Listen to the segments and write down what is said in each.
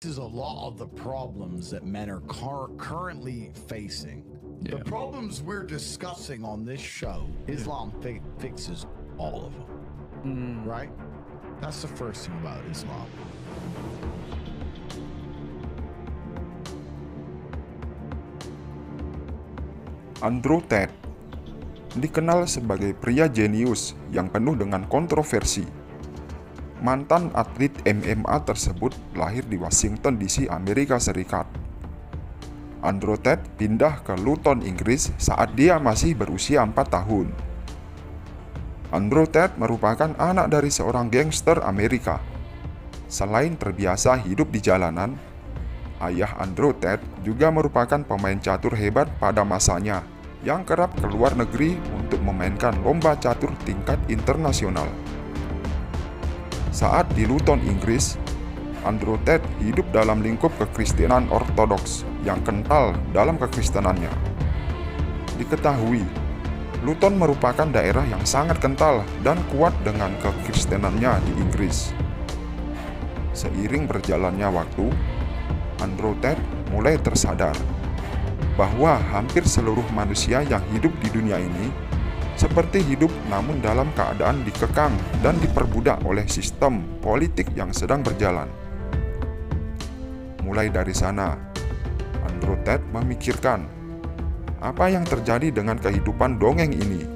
This is a lot of the problems that men are currently facing. The problems we're discussing on this show, Islam fixes all of them. Right? That's the first thing about Islam. Andrew Tate dikenal sebagai pria jenius yang penuh dengan kontroversi. Mantan atlet MMA tersebut lahir di Washington DC, Amerika Serikat. Andrew Tate pindah ke Luton, Inggris saat dia masih berusia 4 tahun. Andrew Tate merupakan anak dari seorang gangster Amerika. Selain terbiasa hidup di jalanan, ayah Andrew Tate juga merupakan pemain catur hebat pada masanya yang kerap ke luar negeri untuk memainkan lomba catur tingkat internasional. Saat di Luton, Inggris, Andrew Tate hidup dalam lingkup kekristenan ortodoks yang kental dalam kekristenannya. Diketahui, Luton merupakan daerah yang sangat kental dan kuat dengan kekristenannya di Inggris. Seiring berjalannya waktu, Andrew Tate mulai tersadar bahwa hampir seluruh manusia yang hidup di dunia ini seperti hidup namun dalam keadaan dikekang dan diperbudak oleh sistem politik yang sedang berjalan. Mulai dari sana, Andrew Tate memikirkan, apa yang terjadi dengan kehidupan dongeng ini?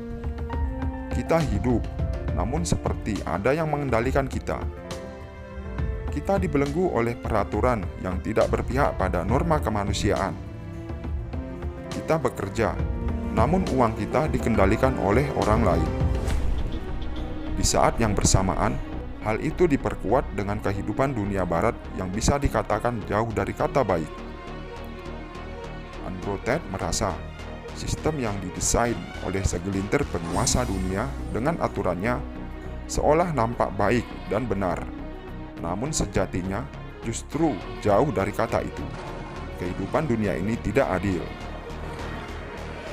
Kita hidup, namun seperti ada yang mengendalikan kita. Kita dibelenggu oleh peraturan yang tidak berpihak pada norma kemanusiaan. Kita bekerja, namun uang kita dikendalikan oleh orang lain. Di saat yang bersamaan, hal itu diperkuat dengan kehidupan dunia barat yang bisa dikatakan jauh dari kata baik. Andrew Tate merasa sistem yang didesain oleh segelintir penguasa dunia dengan aturannya seolah nampak baik dan benar. Namun sejatinya justru jauh dari kata itu. Kehidupan dunia ini tidak adil.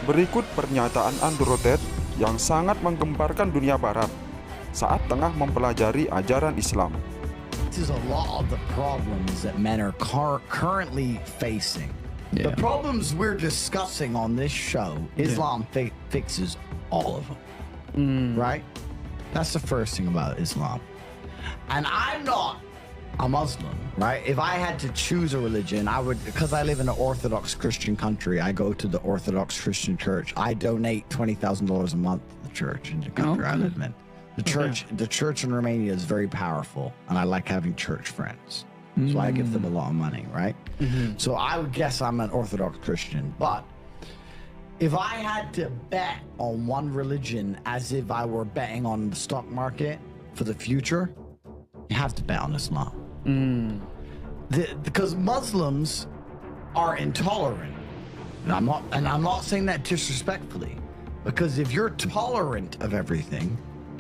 Berikut pernyataan Andrew Tate yang sangat menggemparkan dunia barat saat tengah mempelajari ajaran Islam. This is a lot of the problems that men are currently facing. The problems we're discussing on this show, Islam fixes all of them. Right? That's the first thing about Islam. And I'm not a Muslim, right? If I had to choose a religion, I would, because I live in an Orthodox Christian country, I go to the Orthodox Christian church. I donate $20,000 a month to the church in the country I live in. The church in Romania is very powerful, and I like having church friends. So I give them a lot of money, right? So I would guess I'm an Orthodox Christian. But if I had to bet on one religion as if I were betting on the stock market for the future, you have to bet on Islam. Because Muslims are intolerant. And I'm not saying that disrespectfully. Because if you're tolerant of everything,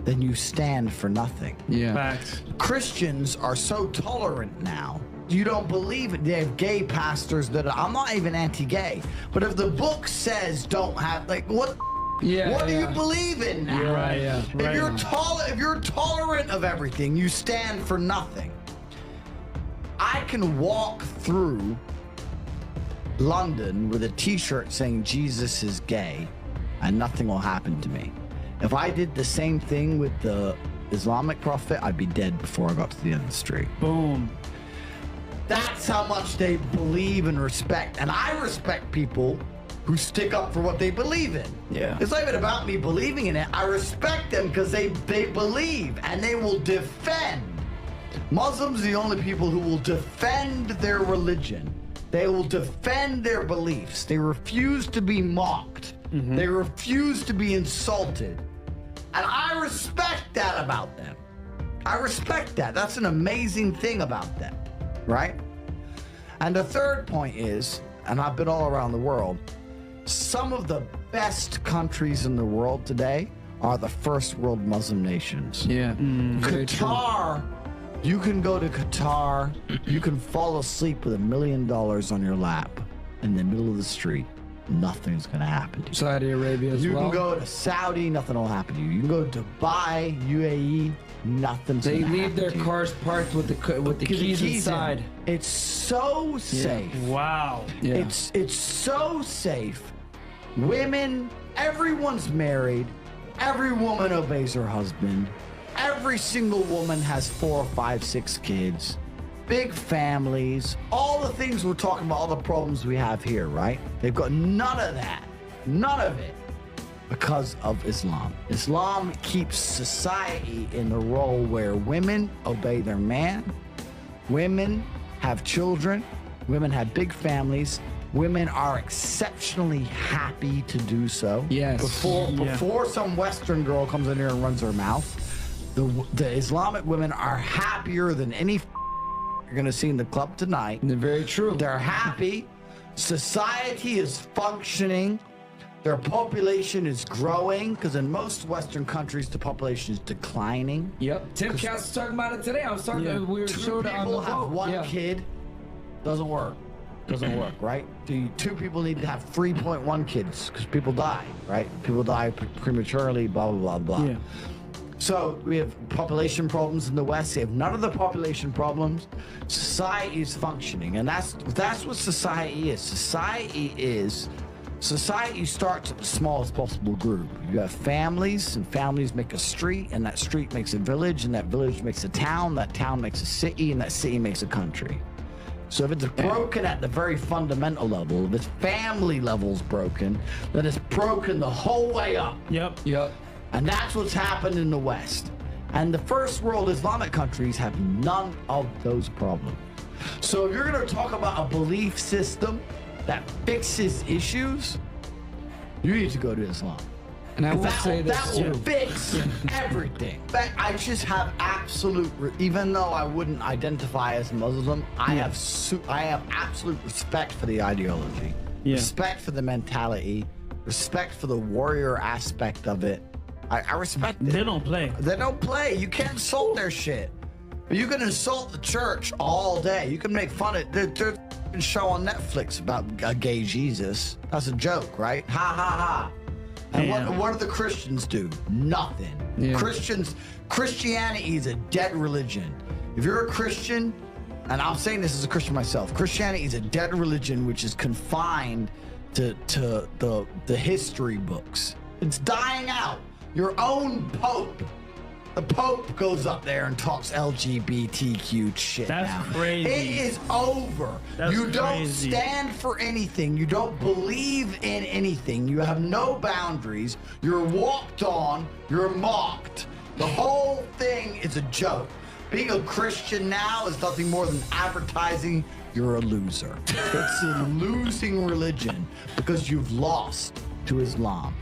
then you stand for nothing. Facts. Christians are so tolerant now. You don't believe it. They have gay pastors that I'm not even anti-gay. But if the book says don't have, like, what do you believe in now? You're right, If you're tolerant of everything, you stand for nothing. I can walk through London with a t-shirt saying Jesus is gay and nothing will happen to me. If I did the same thing with the Islamic prophet, I'd be dead before I got to the end of the street. Boom. That's how much they believe and respect. And I respect people who stick up for what they believe in. It's not even about me believing in it. I respect them because they believe and they will defend. Muslims are the only people who will defend their religion. They will defend their beliefs. They refuse to be mocked. They refuse to be insulted. And I respect that about them. I respect that. That's an amazing thing about them, right? And the third point is, and I've been all around the world, some of the best countries in the world today are the first world Muslim nations. Qatar, you can go to Qatar, you can fall asleep with $1 million on your lap in the middle of the street. Nothing's gonna happen to you. Saudi Arabia as well. You can go to Saudi, nothing will happen to you. You can go to Dubai, UAE, nothing's They gonna leave happen their to you. cars parked with the keys inside. It's so safe. Wow. Yeah. It's so safe. Women, everyone's married. Every woman obeys her husband. Every single woman has 4, 5, 6 kids. Big families. All the things we're talking about, all the problems we have here, right? They've got none of that. None of it. Because of Islam. Islam keeps society in the role where women obey their man, women have children, women have big families, women are exceptionally happy to do so. Yes. Before some Western girl comes in here and runs her mouth, the Islamic women are happier than any you're gonna see in the club tonight. They're very true. They're happy. Society is functioning. Their population is growing because in most Western countries the population is declining. Yep. Tim Cass was talking about it today. I was talking. We were 2 showed on people the have boat. 1 kid. Doesn't work. Doesn't work, right? 2 people need to have 3.1 kids because people die, right? People die prematurely. Blah blah blah blah. Yeah. So we have population problems in the West. They have none of the population problems. Society is functioning, and that's what society is. Society starts at the smallest possible group. You have families, and families make a street, and that street makes a village, and that village makes a town, that town makes a city, and that city makes a country. So if it's broken at the very fundamental level, if its family level's broken, then it's broken the whole way up. Yep. Yep. And that's what's happened in the West. And the first world Islamic countries have none of those problems. So if you're going to talk about a belief system that fixes issues, you need to go to Islam. And I will say this that too. will fix everything. In fact, I just have absolute, even though I wouldn't identify as Muslim, I have absolute respect for the ideology, respect for the mentality, respect for the warrior aspect of it. I respect it. They don't play. They don't play. You can't insult their shit. You can insult the church all day. You can make fun of it. There's a show on Netflix about a gay Jesus. That's a joke, right? Ha ha ha. And what do the Christians do? Nothing. Yeah. Christianity is a dead religion. If you're a Christian, and I'm saying this as a Christian myself, Christianity is a dead religion which is confined to the history books. It's dying out. Your own Pope. The Pope goes up there and talks LGBTQ shit. That's now. crazy. It is over. That's you don't crazy. stand for anything. You don't believe in anything. You have no boundaries. You're walked on. You're mocked. The whole thing is a joke. Being a Christian now is nothing more than advertising you're a loser. It's a losing religion because you've lost to Islam.